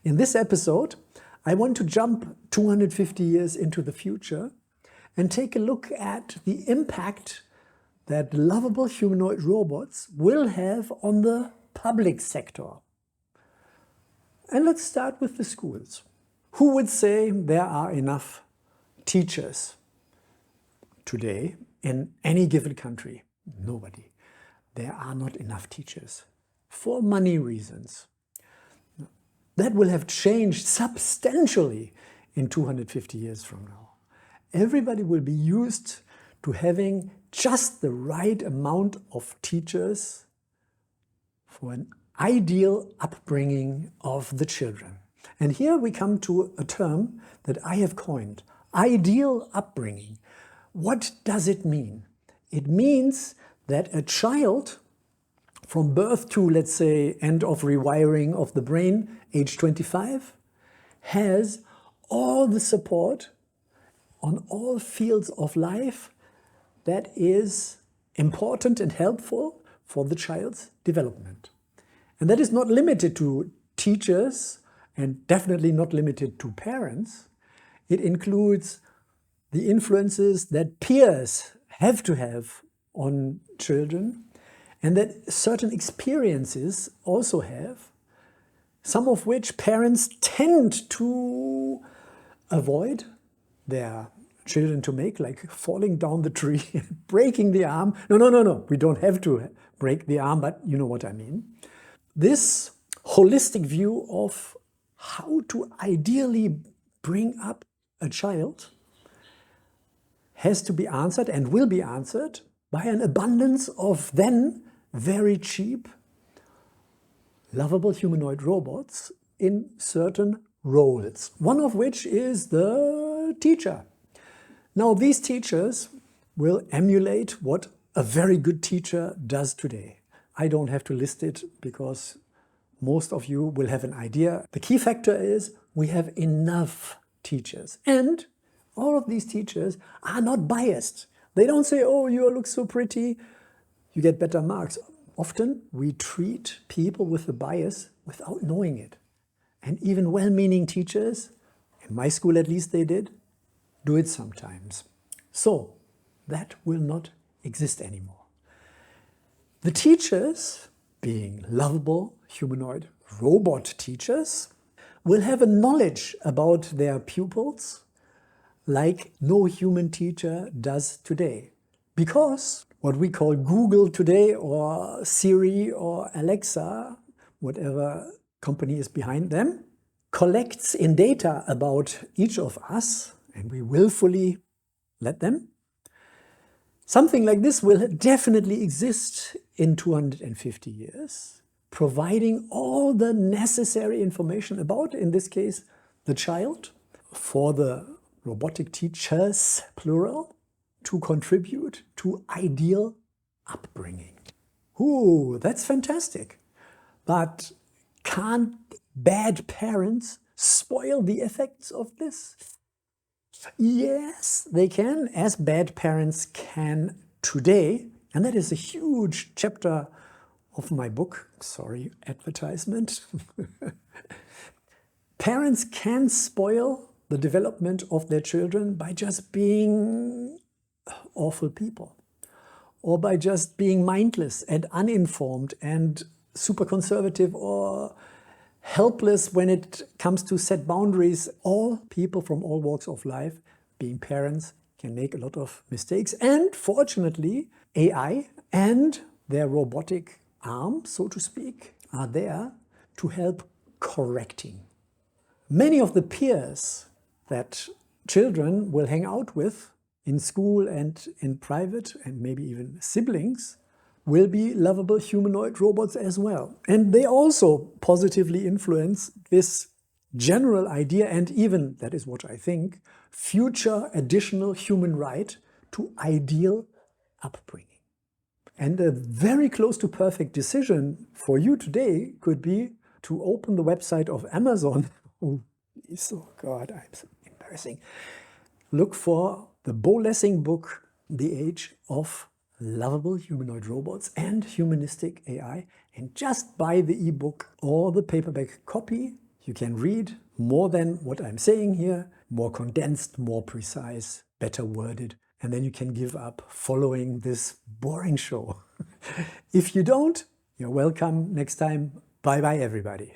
In this episode, I want to jump 250 years into the future and take a look at the impact that lovable humanoid robots will have on the public sector. And let's start with the schools. Who would say there are enough teachers today in any given country? Nobody. There are not enough teachers for money reasons. That will have changed substantially in 250 years from now. Everybody will be used to having just the right amount of teachers for an ideal upbringing of the children. And here we come to a term that I have coined, ideal upbringing. What does it mean? It means that a child from birth to, let's say, end of rewiring of the brain, age 25, has all the support on all fields of life that is important and helpful for the child's development. And that is not limited to teachers and definitely not limited to parents. It includes the influences that peers have to have on children and that certain experiences also have, some of which parents tend to avoid their children to make, like falling down the tree, breaking the arm. No, we don't have to break the arm, but you know what I mean. This holistic view of how to ideally bring up a child has to be answered and will be answered by an abundance of then very cheap, lovable humanoid robots in certain roles, one of which is the teacher. Now, these teachers will emulate what a very good teacher does today. I don't have to list it because most of you will have an idea. The key factor is we have enough teachers, and all of these teachers are not biased. They don't say, oh, you look so pretty, you get better marks. Often we treat people with a bias without knowing it. And even well-meaning teachers, in my school at least they did, do it sometimes. So that will not exist anymore. The teachers, being lovable humanoid robot teachers, will have a knowledge about their pupils like no human teacher does today. Because what we call Google today, or Siri or Alexa, whatever company is behind them, collects in data about each of us, and we willfully let them. Something like this will definitely exist in 250 years, providing all the necessary information about, in this case, the child, for the robotic teachers, plural, to contribute to ideal upbringing. Ooh, that's fantastic. But can't bad parents spoil the effects of this? Yes, they can, as bad parents can today. And that is a huge chapter of my book. Sorry, advertisement. Parents can spoil the development of their children by just being awful people, or by just being mindless and uninformed and super conservative or helpless when it comes to set boundaries. All people from all walks of life, being parents, can make a lot of mistakes. And fortunately, AI and their robotic arm, so to speak, are there to help correcting. Many of the peers that children will hang out with in school and in private, and maybe even siblings, will be lovable humanoid robots as well. And they also positively influence this general idea, and even, that is what I think, future additional human right to ideal upbringing. And a very close to perfect decision for you today could be to open the website of Amazon. Oh God, I'm so embarrassing. Look for the Bo Lessing book, The Age of Lovable Humanoid Robots and Humanistic AI, and just buy the ebook or the paperback copy you can read more than what I'm saying here, more condensed, more precise, better worded, and then you can give up following this boring show. If you don't, you're welcome next time. Bye bye, everybody.